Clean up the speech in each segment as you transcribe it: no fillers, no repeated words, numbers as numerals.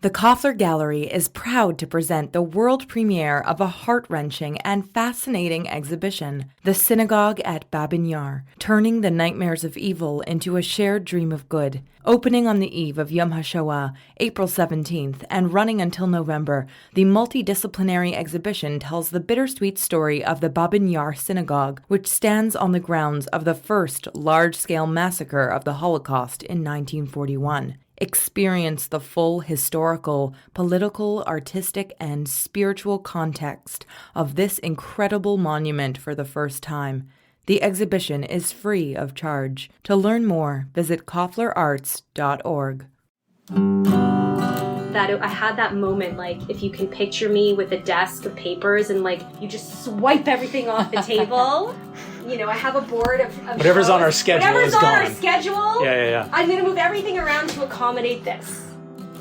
The Koffler Gallery is proud to present the world premiere of a heart-wrenching and fascinating exhibition, The Synagogue at Babin Yar, Turning the Nightmares of Evil into a Shared Dream of Good. Opening on the eve of Yom HaShoah, April 17th, and running until November, the multidisciplinary exhibition tells the bittersweet story of the Babin Yar Synagogue, which stands on the grounds of the first large-scale massacre of the Holocaust in 1941. Experience the full historical, political, artistic, and spiritual context of this incredible monument for the first time. The exhibition is free of charge. To learn more, visit kofflerarts.org. I had that moment, like, if you can picture me with a desk of papers and, like, you just swipe everything off the table. You know, I have a board of whatever's shows. on our schedule Whatever's is on gone. our schedule. Yeah. I'm going to move everything around to accommodate this.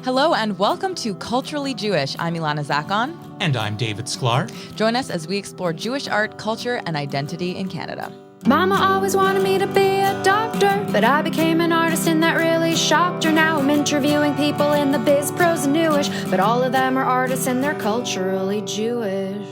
Hello and welcome to Culturally Jewish. I'm Ilana Zakon. And I'm David Sklar. Join us as we explore Jewish art, culture, and identity in Canada. Mama always wanted me to be a doctor, but I became an artist and that really shocked her. Now I'm interviewing people in the biz, pros, and newish, but all of them are artists and they're culturally Jewish.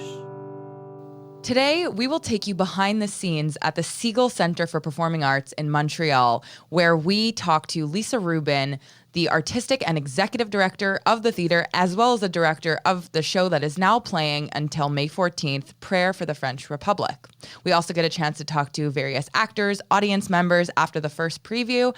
Today, we will take you behind the scenes at the Segal Centre for Performing Arts in Montreal, where we talk to Lisa Rubin, the artistic and executive director of the theater, as well as the director of the show that is now playing until May 14th, Prayer for the French Republic. We also get a chance to talk to various actors, audience members after the first preview,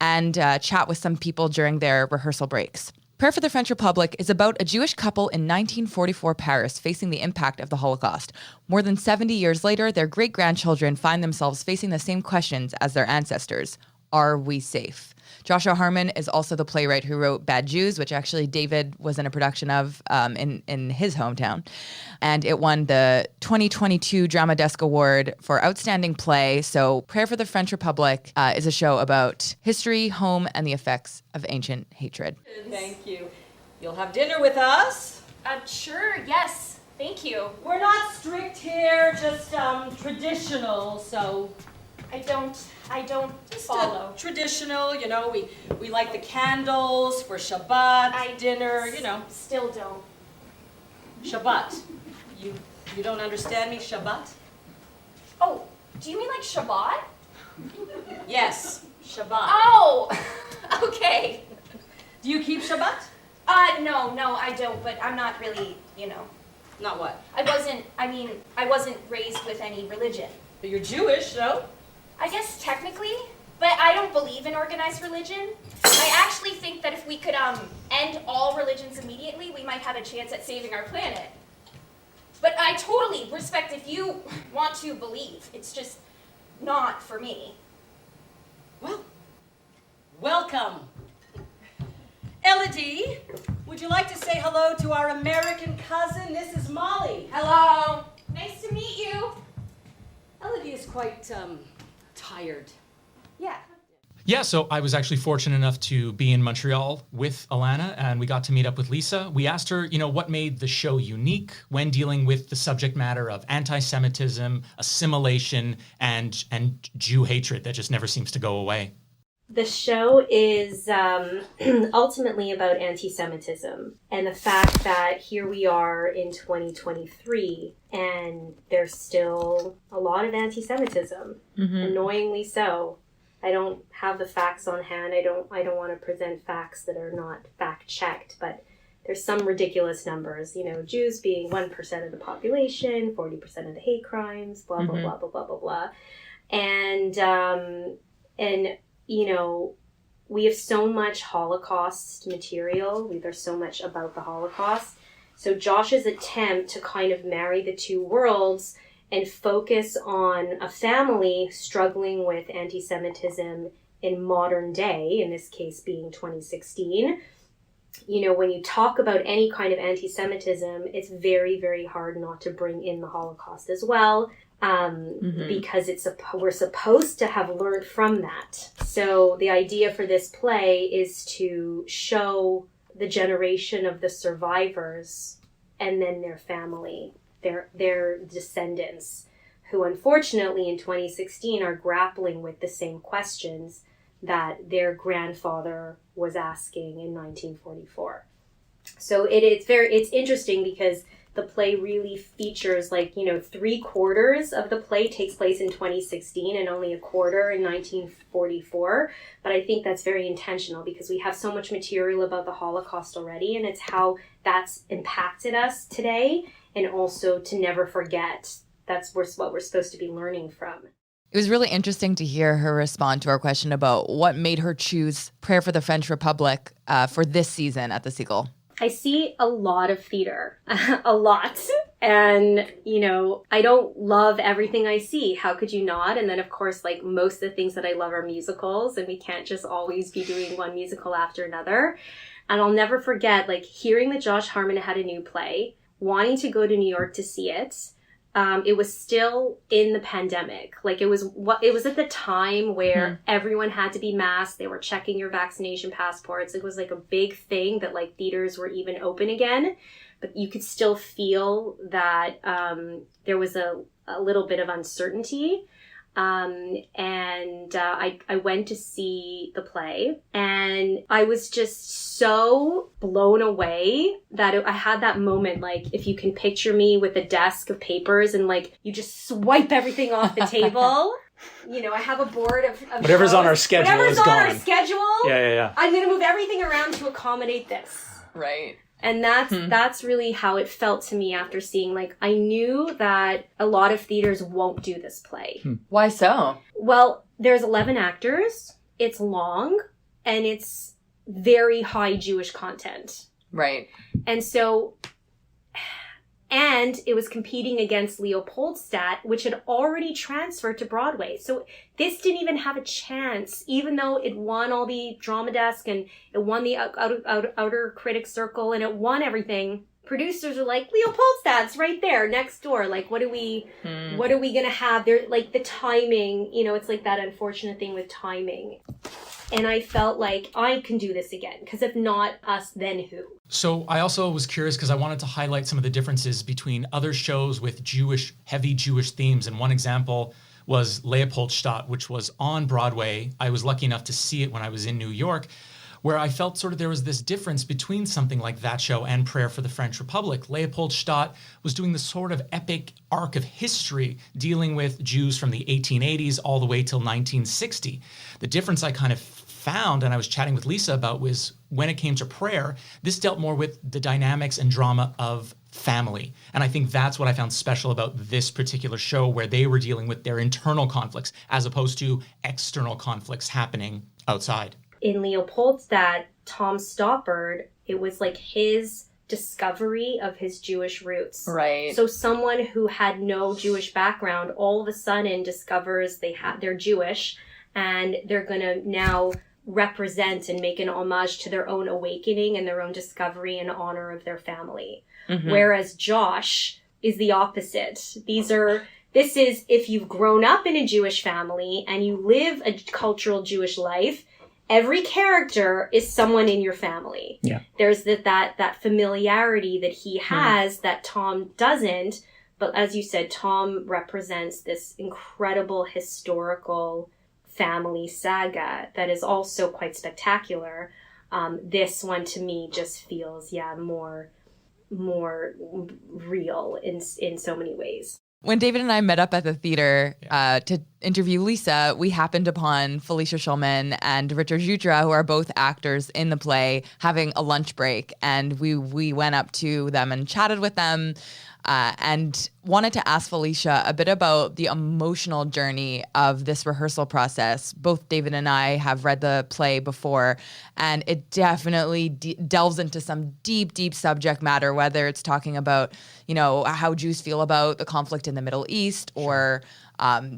and chat with some people during their rehearsal breaks. Prayer for the French Republic is about a Jewish couple in 1944 Paris facing the impact of the Holocaust. More than 70 years later, their great-grandchildren find themselves facing the same questions as their ancestors. Are we safe? Joshua Harmon is also the playwright who wrote Bad Jews, which actually David was in a production of in his hometown. And it won the 2022 Drama Desk Award for Outstanding Play. So Prayer for the French Republic is a show about history, home, and the effects of ancient hatred. Thank you. You'll have dinner with us? Sure, yes. Thank you. We're not strict here, just traditional, so... I don't just follow. Traditional, you know, we light the candles for Shabbat, dinner, you know. Still don't. Shabbat. You don't understand me, Shabbat? Oh, do you mean like Shabbat? Yes, Shabbat. Oh, okay. Do you keep Shabbat? No, I don't, but I'm not really, Not what? I wasn't raised with any religion. But you're Jewish, no? I guess technically, but I don't believe in organized religion. I actually think that if we could end all religions immediately, we might have a chance at saving our planet. But I totally respect if you want to believe. It's just not for me. Well, welcome. Elodie, would you like to say hello to our American cousin? This is Molly. Hello. Nice to meet you. Elodie is quite, tired. Yeah, so I was actually fortunate enough to be in Montreal with Ilana, and we got to meet up with Lisa. We asked her, what made the show unique when dealing with the subject matter of anti-Semitism, assimilation, and Jew hatred that just never seems to go away. The show is ultimately about anti-Semitism and the fact that here we are in 2023 and there's still a lot of anti-Semitism, annoyingly so. I don't have the facts on hand. I don't want to present facts that are not fact-checked, but there's some ridiculous numbers. Jews being 1% of the population, 40% of the hate crimes, blah, blah, blah, blah, blah, blah, blah. And we have so much Holocaust material. There's so much about the Holocaust. So Josh's attempt to kind of marry the two worlds and focus on a family struggling with anti-Semitism in modern day, in this case being 2016. When you talk about any kind of anti-Semitism, it's very, very hard not to bring in the Holocaust as well. Because we're supposed to have learned from that. So the idea for this play is to show the generation of the survivors and then their family, their descendants, who unfortunately in 2016 are grappling with the same questions that their grandfather was asking in 1944. So it's interesting because the play really features 3/4 of the play takes place in 2016 and only a quarter in 1944. But I think that's very intentional because we have so much material about the Holocaust already, and it's how that's impacted us today, and also to never forget. That's what we're supposed to be learning from. It was really interesting to hear her respond to our question about what made her choose Prayer for the French Republic for this season at the Segal. I see a lot of theater, a lot. And, I don't love everything I see. How could you not? And then, of course, most of the things that I love are musicals, and we can't just always be doing one musical after another. And I'll never forget, hearing that Josh Harmon had a new play, wanting to go to New York to see it. It was still in the pandemic. It was at the time where everyone had to be masked. They were checking your vaccination passports. It was a big thing that theaters were even open again, but you could still feel that there was a little bit of uncertainty. I went to see the play, and I was just so blown away that I had that moment, if you can picture me with a desk of papers and you just swipe everything off the table. I have a board of whatever's shows. on our schedule Whatever's is on gone. our schedule. Yeah. I'm going to move everything around to accommodate this. Right. And that's really how it felt to me after seeing, I knew that a lot of theaters won't do this play. Why so? Well, there's 11 actors, it's long, and it's very high Jewish content. Right. And it was competing against Leopoldstadt, which had already transferred to Broadway. So this didn't even have a chance, even though it won all the Drama Desk and it won the Outer Critics Circle and it won everything. Producers are like, Leopoldstadt's right there next door. What are we going to have there? The timing, it's that unfortunate thing with timing. And I felt like I can do this again, because if not us, then who? So I also was curious because I wanted to highlight some of the differences between other shows with heavy Jewish themes. And one example was Leopoldstadt, which was on Broadway. I was lucky enough to see it when I was in New York, where I felt there was this difference between something like that show and Prayer for the French Republic. Leopoldstadt was doing this sort of epic arc of history dealing with Jews from the 1880s all the way till 1960. The difference I kind of found, and I was chatting with Lisa about, was when it came to Prayer, this dealt more with the dynamics and drama of family. And I think that's what I found special about this particular show, where they were dealing with their internal conflicts as opposed to external conflicts happening outside. In Leopoldstadt, Tom Stoppard, it was his discovery of his Jewish roots. Right. So someone who had no Jewish background all of a sudden discovers they're Jewish, and they're going to now represent and make an homage to their own awakening and their own discovery in honor of their family. Mm-hmm. Whereas Josh is the opposite. This is if you've grown up in a Jewish family and you live a cultural Jewish life, every character is someone in your family. Yeah. There's that familiarity that he has that Tom doesn't. But as you said, Tom represents this incredible historical family saga that is also quite spectacular. This one to me just feels, more real in so many ways. When David and I met up at the theater to interview Lisa, we happened upon Felicia Schulman and Richard Jutra, who are both actors in the play, having a lunch break. And we went up to them and chatted with them and wanted to ask Felicia a bit about the emotional journey of this rehearsal process. Both David and I have read the play before, and it definitely delves into some deep subject matter, whether it's talking about, how Jews feel about the conflict in the Middle East or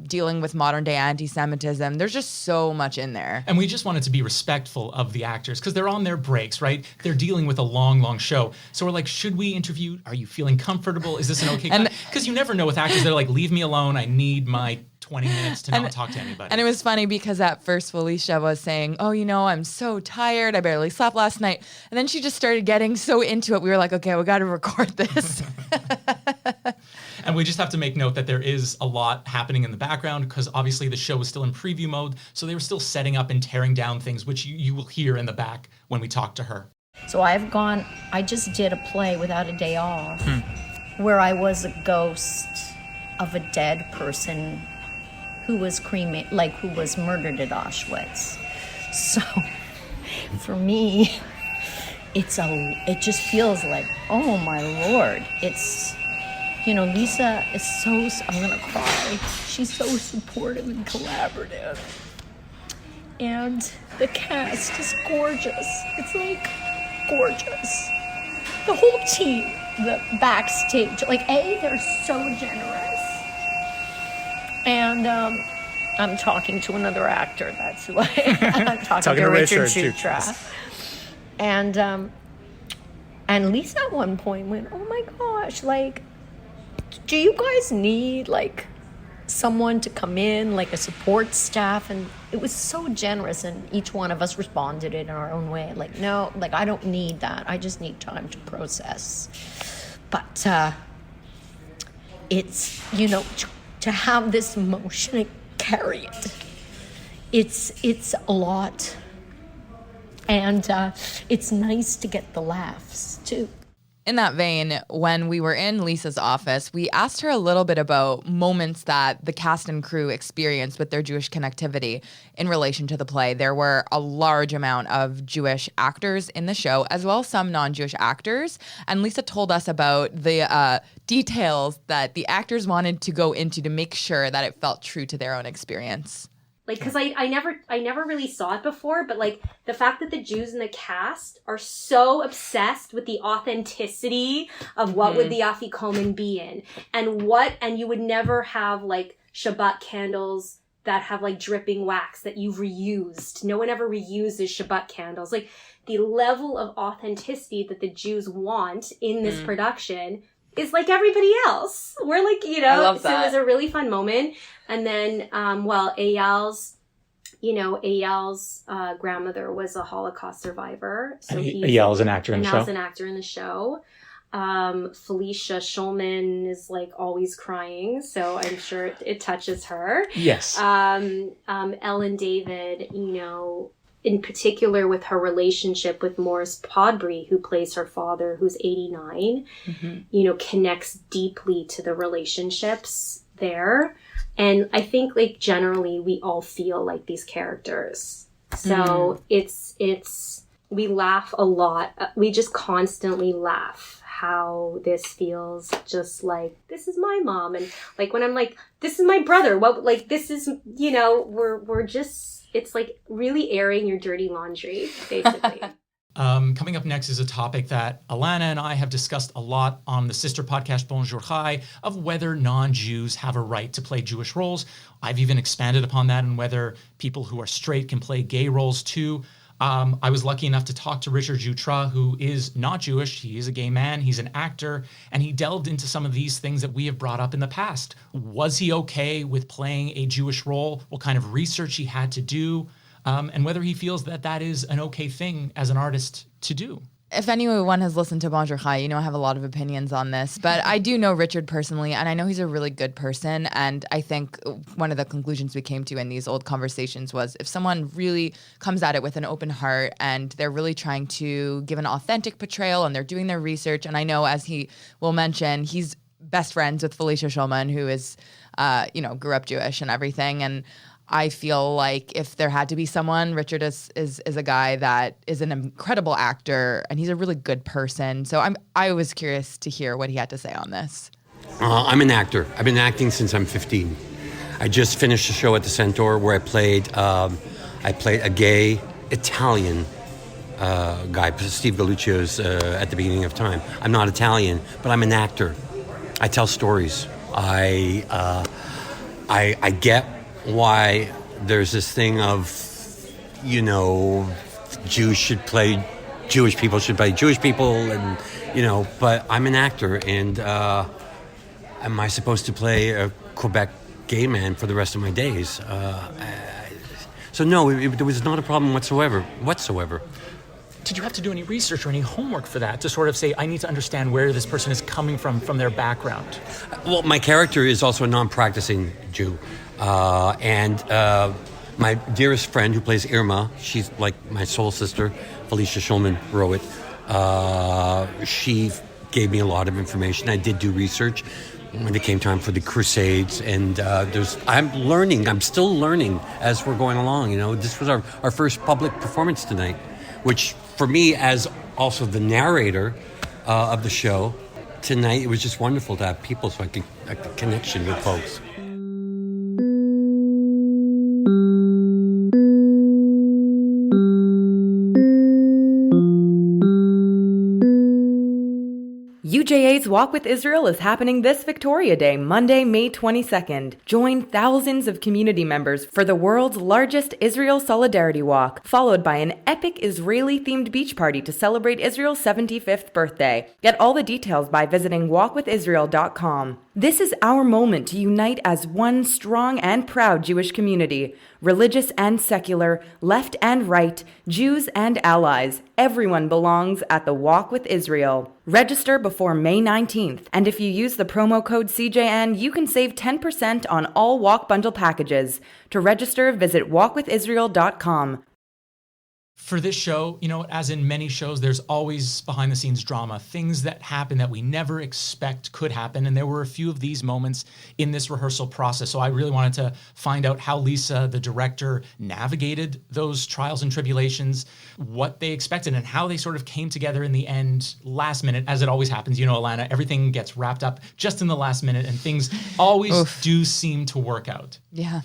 dealing with modern day antisemitism. There's just so much in there. And we just wanted to be respectful of the actors because they're on their breaks, right? They're dealing with a long show. So we're like, should we interview? Are you feeling comfortable? Is this an okay? Because you never know with actors. They're like, leave me alone. I need my 20 minutes to not talk to anybody. And it was funny because at first Felicia was saying, I'm so tired. I barely slept last night. And then she just started getting so into it. We were like, okay, we got to record this. And we just have to make note that there is a lot happening in the background because obviously the show is still in preview mode. So they were still setting up and tearing down things, which you will hear in the back when we talk to her. So I just did a play without a day off where I was a ghost of a dead person who was who was murdered at Auschwitz. So for me, it just feels like, oh my Lord, it's, Lisa is I'm gonna cry. She's so supportive and collaborative. And the cast is gorgeous. It's like gorgeous. The whole team, the backstage, they're so generous. And I'm talking to another actor. That's who I'm talking to Richard Jutra. And Lisa at one point went, oh my gosh, do you guys need someone to come in, a support staff? And it was so generous, and each one of us responded in our own way. No, I don't need that. I just need time to process. But it's, to have this emotion and carry it, it's a lot. And it's nice to get the laughs, too. In that vein, when we were in Lisa's office, we asked her a little bit about moments that the cast and crew experienced with their Jewish connectivity in relation to the play. There were a large amount of Jewish actors in the show, as well as some non-Jewish actors. And Lisa told us about the details that the actors wanted to go into to make sure that it felt true to their own experience. Because I never really saw it before, but the fact that the Jews in the cast are so obsessed with the authenticity of what would the Afikomen be in, and you would never have Shabbat candles that have dripping wax that you've reused. No one ever reuses Shabbat candles. The level of authenticity that the Jews want in this production is like everybody else. We're I love that. So it was a really fun moment. And then, Eyal's grandmother was a Holocaust survivor. So Eyal's an actor in the show. Eyal's an actor in the show. Felicia Schulman is always crying, so I'm sure it touches her. Yes. Ellen David, in particular with her relationship with Morris Podbury, who plays her father, who's 89, connects deeply to the relationships there. And I think generally we all feel like these characters. So we laugh a lot. We just constantly laugh how this feels just this is my mom. And when I'm this is my brother. This is, we're just, it's really airing your dirty laundry, basically. Coming up next is a topic that Ilana and I have discussed a lot on the sister podcast Bonjour Chai, of whether non-Jews have a right to play Jewish roles. I've even expanded upon that and whether people who are straight can play gay roles too. I was lucky enough to talk to Richard Jutra, who is not Jewish. He is a gay man. He's an actor. And he delved into some of these things that we have brought up in the past. Was he okay with playing a Jewish role? What kind of research he had to do? And whether he feels that that is an okay thing as an artist to do. If anyone has listened to Bonjour Chai, I have a lot of opinions on this, but I do know Richard personally, and I know he's a really good person. And I think one of the conclusions we came to in these old conversations was if someone really comes at it with an open heart and they're really trying to give an authentic portrayal and they're doing their research, and I know, as he will mention, he's best friends with Felicia Schulman, who is, grew up Jewish and everything. And I feel like if there had to be someone, Richard is a guy that is an incredible actor, and he's a really good person. So I was curious to hear what he had to say on this. I'm an actor. I've been acting since I'm 15. I just finished a show at the Centaur where I played a gay Italian guy, Steve Galluccio's at the beginning of time. I'm not Italian, but I'm an actor. I tell stories. I get why there's this thing of, Jewish people should play Jewish people, and, but I'm an actor, and am I supposed to play a Quebec gay man for the rest of my days? So no, there was not a problem whatsoever. Did you have to do any research or any homework for that to sort of say, I need to understand where this person is coming from their background? Well, my character is also a non-practicing Jew. And my dearest friend who plays Irma, she's like my soul sister, Felicia Schulman wrote it. She gave me a lot of information. I did do research when it came time for the Crusades, and I'm still learning as we're going along. This was our first public performance tonight, which for me, as also the narrator of the show tonight, it was just wonderful to have people so I could connection with folks. UJA's Walk with Israel is happening this Victoria Day, Monday, May 22nd. Join thousands of community members for the world's largest Israel Solidarity Walk, followed by an epic Israeli-themed beach party to celebrate Israel's 75th birthday. Get all the details by visiting walkwithisrael.com. This is our moment to unite as one strong and proud Jewish community. Religious and secular, left and right, Jews and allies. Everyone belongs at the Walk with Israel. Register before May 19th, and if you use the promo code CJN, you can save 10% on all Walk Bundle packages. To register, visit walkwithisrael.com. For this show, as in many shows, there's always behind the scenes drama, things that happen that we never expect could happen. And there were a few of these moments in this rehearsal process. So I really wanted to find out how Lisa, the director, navigated those trials and tribulations, what they expected, and how they sort of came together in the end, last minute, as it always happens. Ilana, everything gets wrapped up just in the last minute, and things always do seem to work out. Yeah.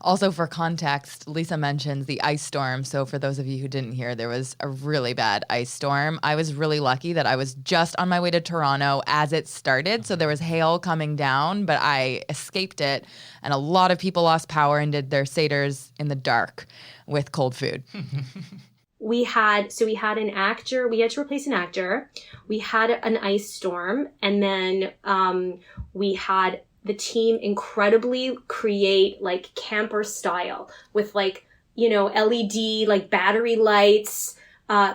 Also, for context, Lisa mentions the ice storm. So for those of you who didn't hear, there was a really bad ice storm. I was really lucky that I was just on my way to Toronto as it started. So there was hail coming down, but I escaped it. And a lot of people lost power and did their seders in the dark with cold food. We had an actor, we had to replace an actor. We had an ice storm, and then we had the team incredibly create like camper style with LED, like battery lights,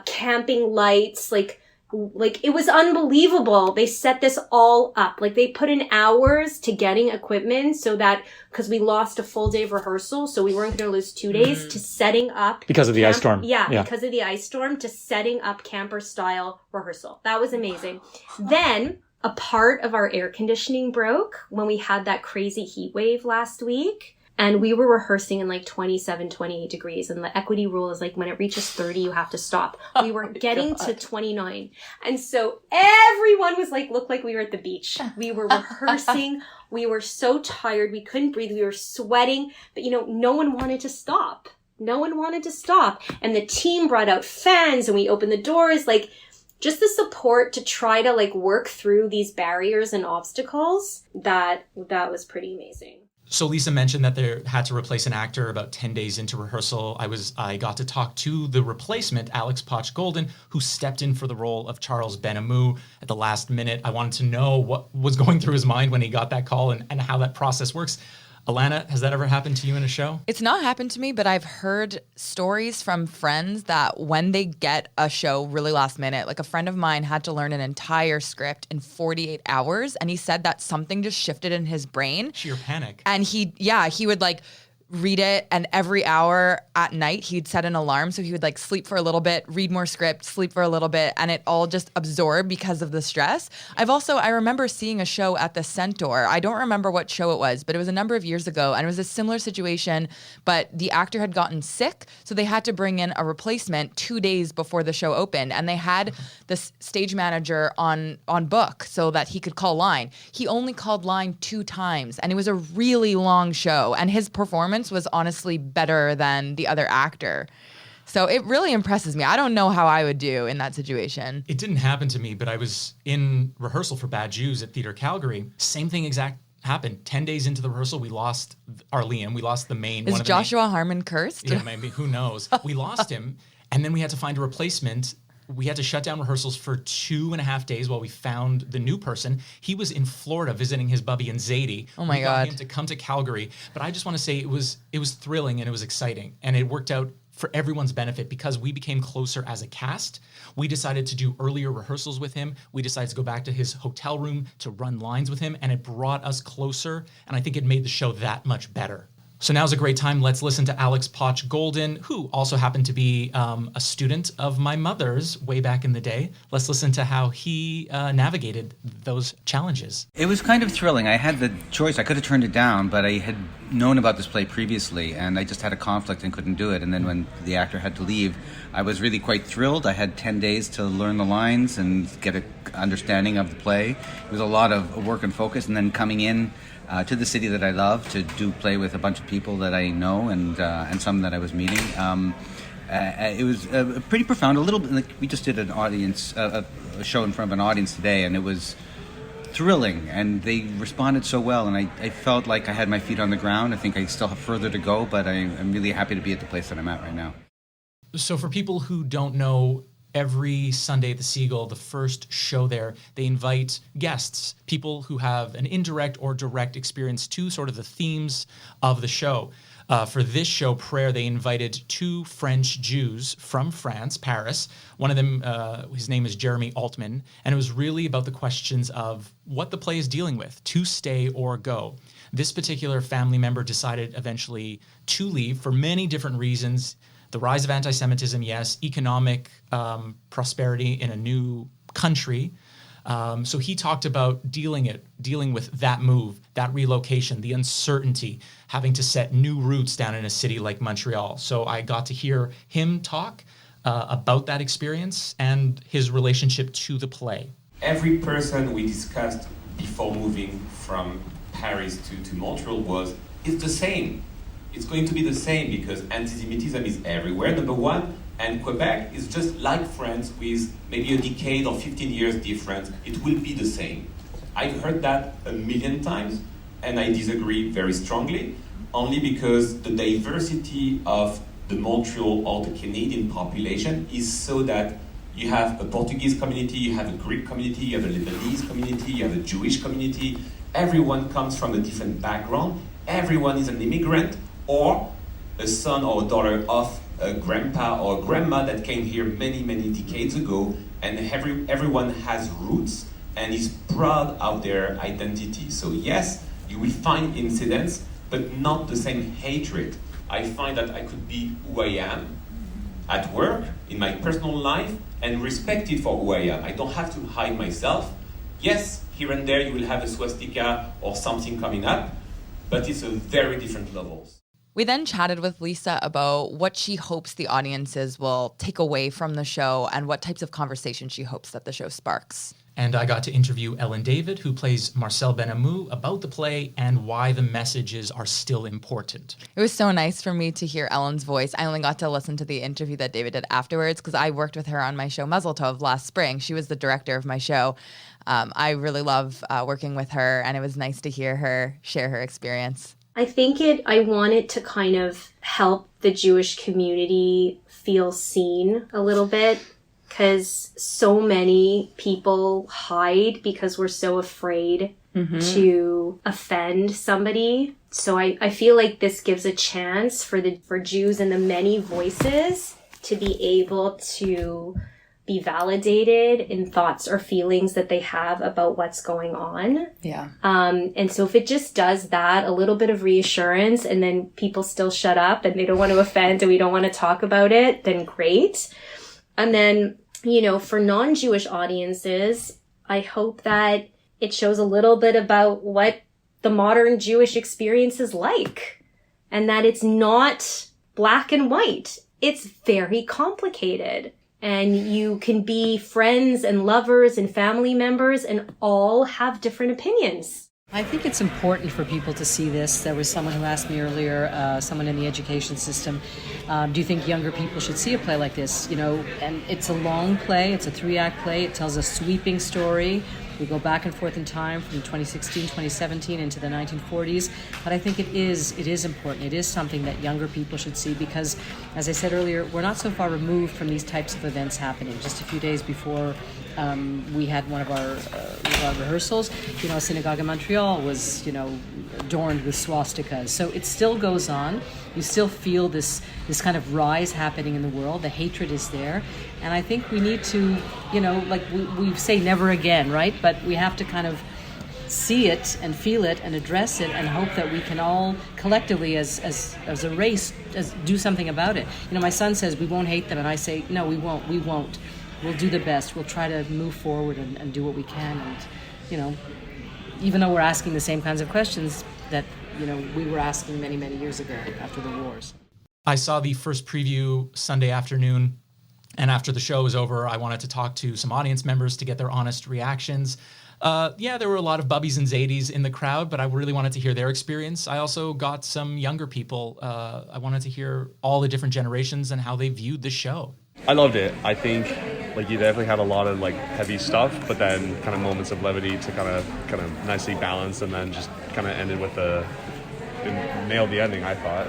camping lights, like it was unbelievable. They set this all up. Like they put in hours to getting equipment so that, because we lost a full day of rehearsal, so we weren't going to lose 2 days to setting up. Because of the ice storm. Yeah, because of the ice storm, to setting up camper style rehearsal. That was amazing. Then a part of our air conditioning broke when we had that crazy heat wave last week. And we were rehearsing in like 27, 28 degrees. And the equity rule is like when it reaches 30, you have to stop. We were getting to 29. And so everyone was like, looked like we were at the beach. We were rehearsing. We were so tired. We couldn't breathe. We were sweating. But, no one wanted to stop. No one wanted to stop. And the team brought out fans and we opened the doors. Like, just the support to try to like work through these barriers and obstacles, that was pretty amazing. So Lisa mentioned that they had to replace an actor about 10 days into rehearsal. I got to talk to the replacement, Alex Poch-Golden, who stepped in for the role of Charles Ben-Amu at the last minute. I wanted to know what was going through his mind when he got that call and how that process works. Ilana, has that ever happened to you in a show? It's not happened to me, but I've heard stories from friends that when they get a show really last minute, like a friend of mine had to learn an entire script in 48 hours, and he said that something just shifted in his brain. Sheer panic. And he would like read it, and every hour at night he'd set an alarm, so he would like sleep for a little bit, read more script, sleep for a little bit, and it all just absorbed because of the stress. I remember seeing a show at the Centaur. I don't remember what show it was, but it was a number of years ago, and it was a similar situation, but the actor had gotten sick, so they had to bring in a replacement 2 days before the show opened, and they had the stage manager on book so that he could call line. He only called line 2 times, and it was a really long show, and his performance was honestly better than the other actor. So it really impresses me. I don't know how I would do in that situation. It didn't happen to me, but I was in rehearsal for Bad Jews at Theatre Calgary. Same thing exact happened. 10 days into the rehearsal, we lost our Liam. We lost the main. Is Joshua Harmon cursed? Yeah, maybe. Who knows? We lost him. And then we had to find a replacement. We had to shut down rehearsals for 2.5 days while we found the new person. He was in Florida visiting his bubby in Zadie. Oh my God. We got him to come to Calgary. But I just want to say it was thrilling and it was exciting. And it worked out for everyone's benefit because we became closer as a cast. We decided to do earlier rehearsals with him. We decided to go back to his hotel room to run lines with him. And it brought us closer. And I think it made the show that much better. So now's a great time. Let's listen to Alex Potch Golden, who also happened to be a student of my mother's way back in the day. Let's listen to how he navigated those challenges. It was kind of thrilling. I had the choice. I could have turned it down, but I had known about this play previously, and I just had a conflict and couldn't do it. And then when the actor had to leave, I was really quite thrilled. I had 10 days to learn the lines and get an understanding of the play. It was a lot of work and focus, and then coming in to the city that I love to do play with a bunch of people that I know and some that I was meeting. It was pretty profound. A little bit like we just did an audience, a show in front of an audience today, and it was thrilling. And they responded so well, and I felt like I had my feet on the ground. I think I still have further to go, but I'm really happy to be at the place that I'm at right now. So for people who don't know, every Sunday at the Segal, the first show there, they invite guests, people who have an indirect or direct experience to sort of the themes of the show. For this show, Prayer, they invited 2 French Jews from France, Paris. One of them, his name is Jeremy Altman, and it was really about the questions of what the play is dealing with, to stay or go. This particular family member decided eventually to leave for many different reasons. The rise of antisemitism, yes. Economic prosperity in a new country. So he talked about dealing with that move, that relocation, the uncertainty, having to set new roots down in a city like Montreal. So I got to hear him talk about that experience and his relationship to the play. Every person we discussed before moving from Paris to Montreal it's the same. It's going to be the same because antisemitism is everywhere, number one, and Quebec is just like France with maybe a decade or 15 years difference. It will be the same. I've heard that a million times, and I disagree very strongly, only because the diversity of the Montreal or the Canadian population is so that you have a Portuguese community, you have a Greek community, you have a Lebanese community, you have a Jewish community. Everyone comes from a different background. Everyone is an immigrant, or a son or a daughter of a grandpa or a grandma that came here many, many decades ago, and everyone has roots and is proud of their identity. So yes, you will find incidents, but not the same hatred. I find that I could be who I am at work, in my personal life, and respected for who I am. I don't have to hide myself. Yes, here and there you will have a swastika or something coming up, but it's a very different levels. We then chatted with Lisa about what she hopes the audiences will take away from the show and what types of conversations she hopes that the show sparks. And I got to interview Ellen David, who plays Marcel Benamou, about the play and why the messages are still important. It was so nice for me to hear Ellen's voice. I only got to listen to the interview that David did afterwards because I worked with her on my show Mazel Tov last spring. She was the director of my show. I really love working with her, and it was nice to hear her share her experience. I wanted to kind of help the Jewish community feel seen a little bit, because so many people hide because we're so afraid to offend somebody. So I feel like this gives a chance for Jews and the many voices to be able to be validated in thoughts or feelings that they have about what's going on. Yeah. And so if it just does that, a little bit of reassurance, and then people still shut up and they don't want to offend and we don't want to talk about it, then great. And then, for non-Jewish audiences, I hope that it shows a little bit about what the modern Jewish experience is like, and that it's not black and white. It's very complicated. And you can be friends and lovers and family members and all have different opinions. I think it's important for people to see this. There was someone who asked me earlier, someone in the education system, do you think younger people should see a play like this? And it's a long play. It's a 3-act play. It tells a sweeping story. We go back and forth in time from 2016, 2017 into the 1940s. But I think it is important. It is something that younger people should see because, as I said earlier, we're not so far removed from these types of events happening. Just a few days before we had one of our rehearsals, a synagogue in Montreal was, adorned with swastikas. So it still goes on. You still feel this kind of rise happening in the world. The hatred is there. And I think we need to, we say never again, right? But we have to kind of see it and feel it and address it and hope that we can all collectively as a race do something about it. My son says we won't hate them, and I say no, we won't. We'll do the best. We'll try to move forward and do what we can. And even though we're asking the same kinds of questions that we were asking many, many years ago after the wars. I saw the first preview Sunday afternoon, and after the show was over, I wanted to talk to some audience members to get their honest reactions. There were a lot of bubbies and zadies in the crowd, but I really wanted to hear their experience. I also got some younger people. I wanted to hear all the different generations and how they viewed the show. I loved it. I think you definitely had a lot of heavy stuff, but then kind of moments of levity to kind of nicely balance, and then just kind of ended with nailed the ending, I thought.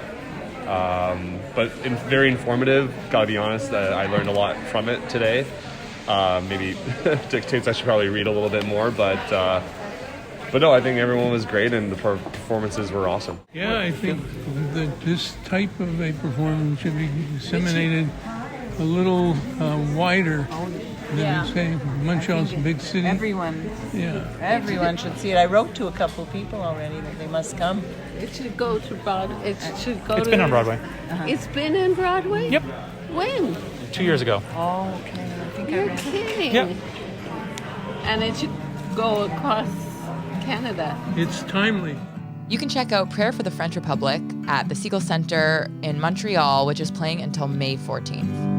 But very informative. Gotta be honest, I learned a lot from it today. Maybe dictates I should probably read a little bit more, but no, I think everyone was great and the performances were awesome. Yeah, I think that this type of a performance should be disseminated a little wider than, say, Montreal's a big city. Everyone should see it. I wrote to a couple of people already that they must come. It should go to Broadway. It's been on Broadway. It's been on Broadway? Yep. When? 2 years ago. Oh, okay. I think you're kidding. Yep. And it should go across Canada. It's timely. You can check out Prayer for the French Republic at the Segal Centre in Montreal, which is playing until May 14th.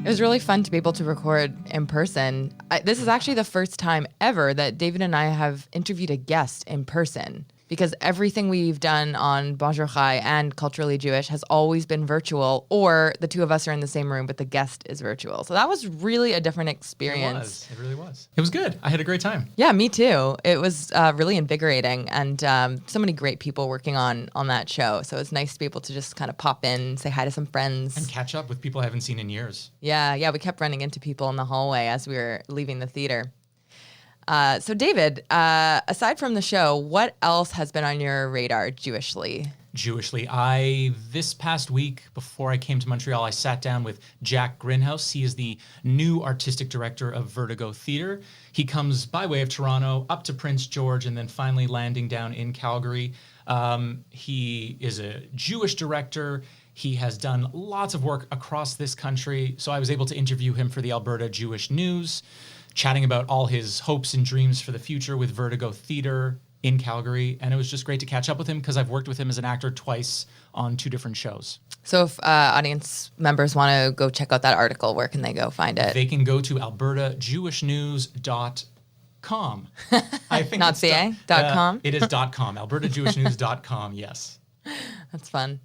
It was really fun to be able to record in person. This is actually the first time ever that David and I have interviewed a guest in person, because everything we've done on Bonjour Chai and Culturally Jewish has always been virtual, or the two of us are in the same room, but the guest is virtual. So that was really a different experience. It really was. It was good. I had a great time. Yeah, me too. It was really invigorating, and so many great people working on that show. So it's nice to be able to just kind of pop in, say hi to some friends. And catch up with people I haven't seen in years. Yeah, we kept running into people in the hallway as we were leaving the theater. So David, aside from the show, what else has been on your radar Jewishly? This past week, before I came to Montreal, I sat down with Jack Grinhouse. He is the new artistic director of Vertigo Theatre. He comes by way of Toronto up to Prince George and then finally landing down in Calgary. He is a Jewish director. He has done lots of work across this country. So I was able to interview him for the Alberta Jewish News, chatting about all his hopes and dreams for the future with Vertigo Theatre in Calgary. And it was just great to catch up with him because I've worked with him as an actor twice on 2 different shows. So if audience members want to go check out that article, where can they go find it? They can go to albertajewishnews.com. I think Not .ca? .com? It is .com. albertajewishnews.com, yes. That's fun.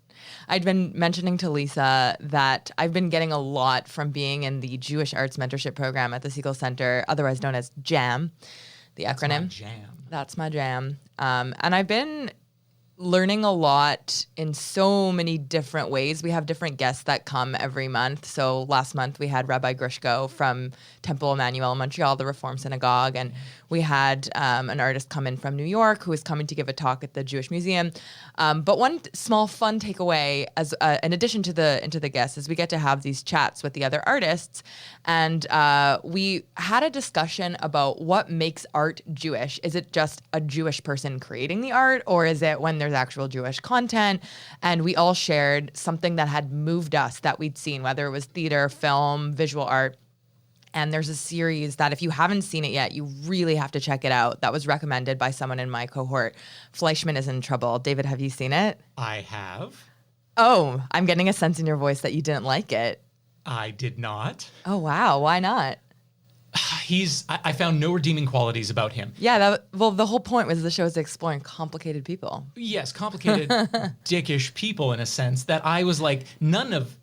I'd been mentioning to Lisa that I've been getting a lot from being in the Jewish Arts Mentorship Program at the Segal Centre, otherwise known as JAM, the acronym. That's my jam. And I've been learning a lot in so many different ways. We have different guests that come every month. So last month we had Rabbi Grishko from Temple Emmanuel in Montreal, the Reform Synagogue, and we had an artist come in from New York who is coming to give a talk at the Jewish Museum. But one small fun takeaway, as in addition to the guests, is we get to have these chats with the other artists, and we had a discussion about what makes art Jewish. Is it just a Jewish person creating the art, or is it when there's actual Jewish content? And we all shared something that had moved us that we'd seen, whether it was theater, film, visual art. And there's a series that if you haven't seen it yet, you really have to check it out. That was recommended by someone in my cohort. Fleischman is in Trouble. David, have you seen it? I have. Oh, I'm getting a sense in your voice that you didn't like it. I did not. Oh, wow. Why not? I found no redeeming qualities about him. Yeah, the whole point was the show is exploring complicated people. Yes, complicated, dickish people in a sense that I was like, none of...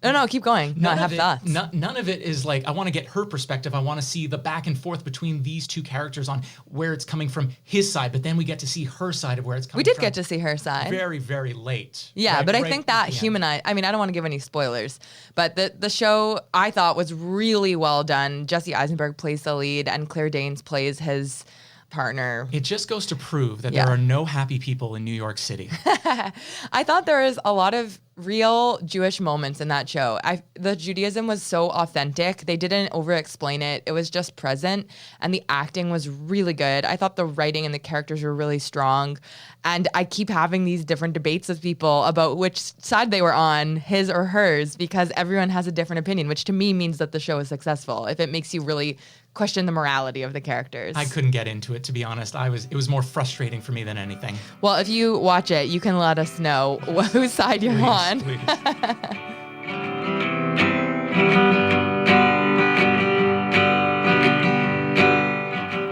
No, keep going. No, I have thoughts. None of it is like, I want to get her perspective. I want to see the back and forth between these two characters on where it's coming from his side, but then we get to see her side of where it's coming from. We did get to see her side. Very, very late. Yeah, but I think that humanized, I mean, I don't want to give any spoilers, but the show I thought was really well done. Jesse Eisenberg plays the lead and Claire Danes plays his partner. It just goes to prove that there are no happy people in New York City. I thought there is a lot of real Jewish moments in that show. The Judaism was so authentic. They didn't over-explain it. It was just present, and the acting was really good. I thought the writing and the characters were really strong, and I keep having these different debates with people about which side they were on, his or hers, because everyone has a different opinion, which to me means that the show is successful. If it makes you really question the morality of the characters. I couldn't get into it, to be honest. It was more frustrating for me than anything. Well, if you watch it, you can let us know whose side you're on. Please.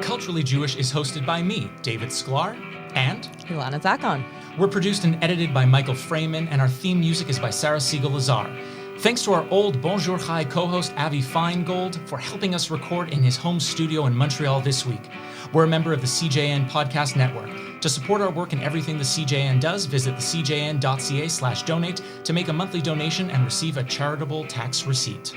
Culturally Jewish is hosted by me, David Sklar, and Ilana Zakon. We're produced and edited by Michael Freeman, and our theme music is by Sarah Segal-Lazar. Thanks to our old Bonjour Chai co-host Avi Feingold for helping us record in his home studio in Montreal this week. We're a member of the CJN Podcast Network. To support our work and everything the CJN does, visit thecjn.ca/donate to make a monthly donation and receive a charitable tax receipt.